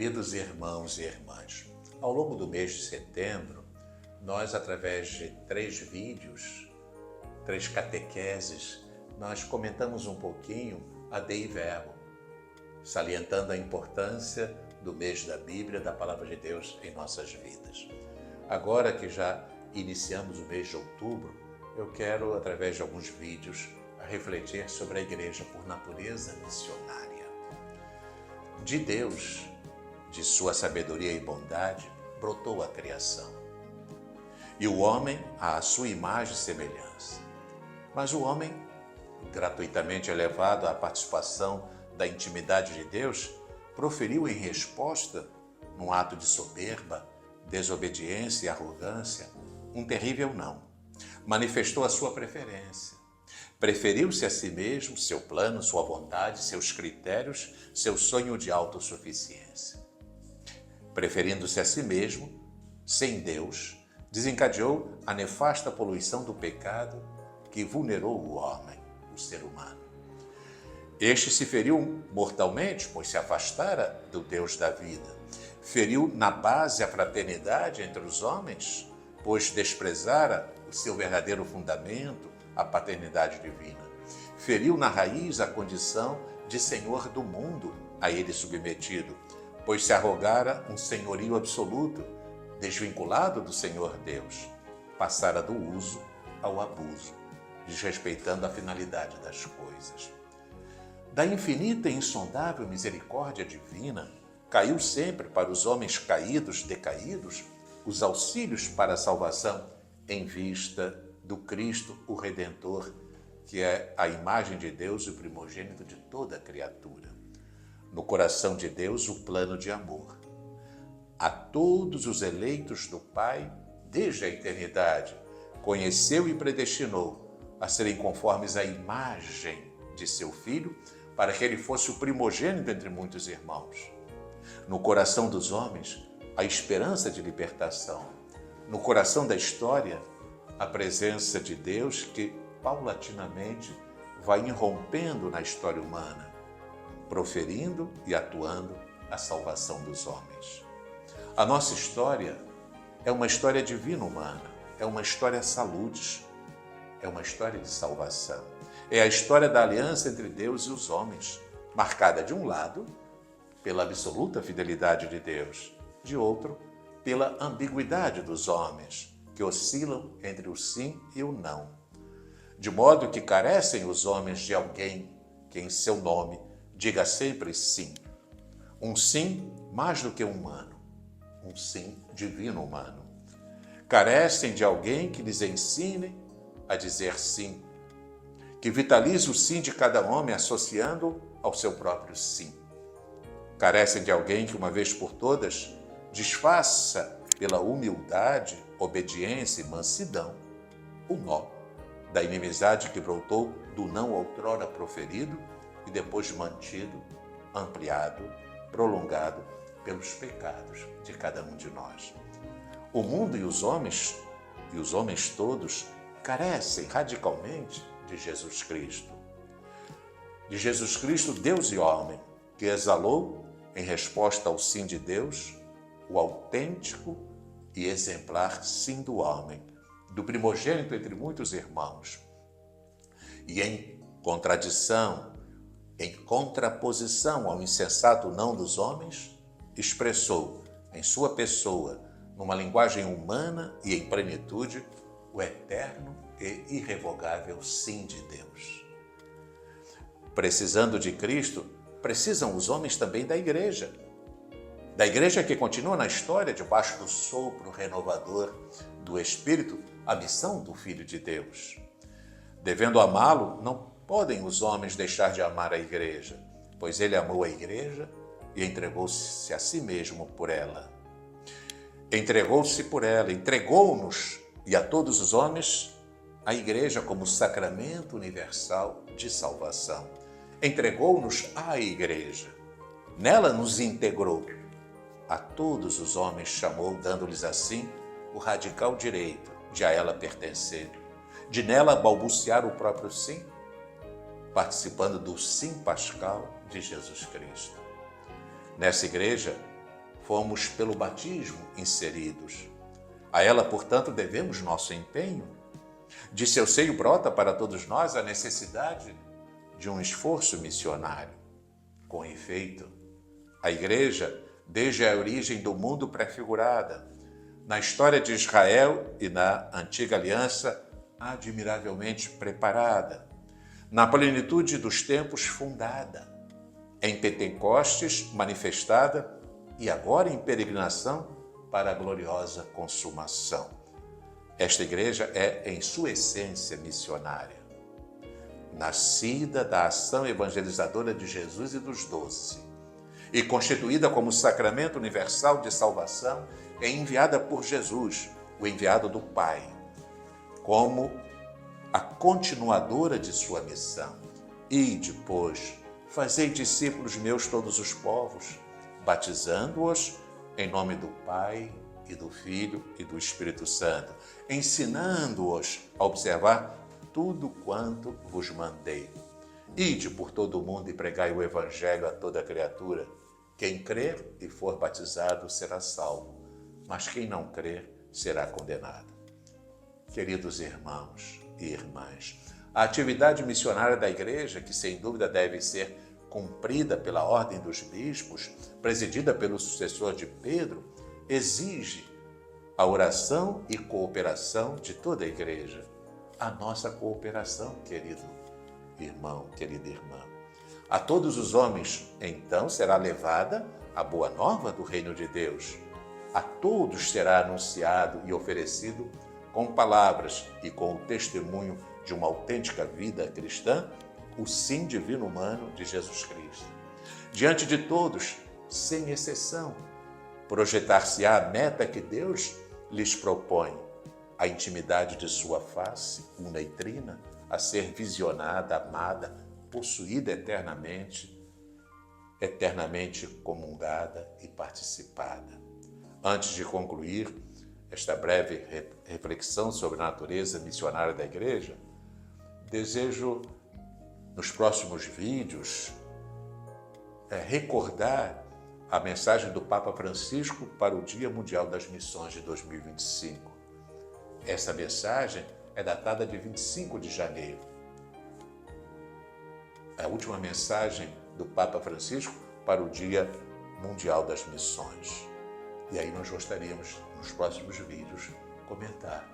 Queridos irmãos e irmãs, ao longo do mês de setembro, nós, através de 3 vídeos, 3 catequeses, nós comentamos um pouquinho a Dei Verbum, salientando a importância do mês da Bíblia, da Palavra de Deus em nossas vidas. Agora que já iniciamos o mês de outubro, eu quero, através de alguns vídeos, refletir sobre a Igreja por natureza missionária. De Deus, de sua sabedoria e bondade, brotou a criação. E o homem à sua imagem e semelhança. Mas o homem, gratuitamente elevado à participação da intimidade de Deus, proferiu em resposta, num ato de soberba, desobediência e arrogância, um terrível não. Manifestou a sua preferência. Preferiu-se a si mesmo, seu plano, sua vontade, seus critérios, seu sonho de autossuficiência. Preferindo-se a si mesmo, sem Deus, desencadeou a nefasta poluição do pecado que vulnerou o homem, o ser humano. Este se feriu mortalmente, pois se afastara do Deus da vida. Feriu na base a fraternidade entre os homens, pois desprezara o seu verdadeiro fundamento, a paternidade divina. Feriu na raiz a condição de senhor do mundo, a ele submetido, pois se arrogara um senhorio absoluto, desvinculado do Senhor Deus, passara do uso ao abuso, desrespeitando a finalidade das coisas. Da infinita e insondável misericórdia divina, caiu sempre para os homens caídos, decaídos, os auxílios para a salvação em vista do Cristo, o Redentor, que é a imagem de Deus e o primogênito de toda a criatura. No coração de Deus, o plano de amor. A todos os eleitos do Pai, desde a eternidade, conheceu e predestinou a serem conformes à imagem de seu Filho, para que ele fosse o primogênito entre muitos irmãos. No coração dos homens, a esperança de libertação. No coração da história, a presença de Deus que, paulatinamente, vai irrompendo na história humana, proferindo e atuando a salvação dos homens. A nossa história é uma história divina-humana, é uma história saludes, é uma história de salvação. É a história da aliança entre Deus e os homens, marcada de um lado pela absoluta fidelidade de Deus, de outro pela ambiguidade dos homens, que oscilam entre o sim e o não, de modo que carecem os homens de alguém que em seu nome diga sempre sim. Um sim mais do que humano, um sim divino-humano. Carecem de alguém que lhes ensine a dizer sim, que vitalize o sim de cada homem associando-o ao seu próprio sim. Carecem de alguém que, uma vez por todas, desfaça pela humildade, obediência e mansidão o nó da inimizade que brotou do não outrora proferido e depois mantido, ampliado, prolongado pelos pecados de cada um de nós. O mundo e os homens todos, carecem radicalmente de Jesus Cristo. De Jesus Cristo, Deus e homem, que exalou, em resposta ao sim de Deus, o autêntico e exemplar sim do homem, do primogênito entre muitos irmãos. E em contraposição ao insensato não dos homens, expressou em sua pessoa, numa linguagem humana e em plenitude, o eterno e irrevogável sim de Deus. Precisando de Cristo, precisam os homens também da Igreja. Da Igreja que continua na história, debaixo do sopro renovador do Espírito, a missão do Filho de Deus. Devendo amá-lo, não podem os homens deixar de amar a Igreja, pois ele amou a Igreja e entregou-se a si mesmo por ela. Entregou-se por ela, entregou-nos e a todos os homens a Igreja como sacramento universal de salvação. Entregou-nos à Igreja. Nela nos integrou. A todos os homens chamou, dando-lhes assim o radical direito de a ela pertencer, de nela balbuciar o próprio sim, participando do sim pascal de Jesus Cristo. Nessa igreja, fomos pelo batismo inseridos. A ela, portanto, devemos nosso empenho. De seu seio brota para todos nós a necessidade de um esforço missionário. Com efeito, a Igreja, desde a origem do mundo prefigurada, na história de Israel e na antiga aliança, admiravelmente preparada, na plenitude dos tempos fundada, em Pentecostes manifestada e agora em peregrinação para a gloriosa consumação. Esta igreja é, em sua essência, missionária, nascida da ação evangelizadora de Jesus e dos doze, e constituída como sacramento universal de salvação, é enviada por Jesus, o enviado do Pai, como a continuadora de sua missão. Ide, pois, fazei discípulos meus todos os povos, batizando-os em nome do Pai e do Filho e do Espírito Santo, ensinando-os a observar tudo quanto vos mandei. Ide por todo o mundo e pregai o Evangelho a toda criatura. Quem crer e for batizado será salvo, mas quem não crer será condenado. Queridos irmãos e irmãs, a atividade missionária da Igreja, que sem dúvida deve ser cumprida pela ordem dos bispos, presidida pelo sucessor de Pedro, exige a oração e cooperação de toda a Igreja. A nossa cooperação, querido irmão, querida irmã. A todos os homens, então, será levada a boa nova do reino de Deus. A todos será anunciado e oferecido com palavras e com o testemunho de uma autêntica vida cristã, o sim divino humano de Jesus Cristo. Diante de todos, sem exceção, projetar-se-á a meta que Deus lhes propõe, a intimidade de sua face, una e trina, a ser visionada, amada, possuída eternamente comungada e participada. Antes de concluir esta breve reflexão sobre a natureza missionária da Igreja, desejo, nos próximos vídeos, recordar a mensagem do Papa Francisco para o Dia Mundial das Missões de 2025. Essa mensagem é datada de 25 de janeiro. É a última mensagem do Papa Francisco para o Dia Mundial das Missões. E aí nós gostaríamos, nos próximos vídeos, comentar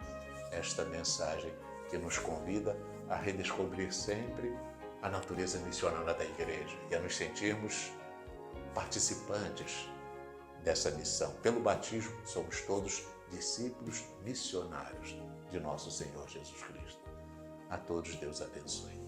esta mensagem que nos convida a redescobrir sempre a natureza missionária da Igreja e a nos sentirmos participantes dessa missão. Pelo batismo, somos todos discípulos missionários de nosso Senhor Jesus Cristo. A todos, Deus abençoe.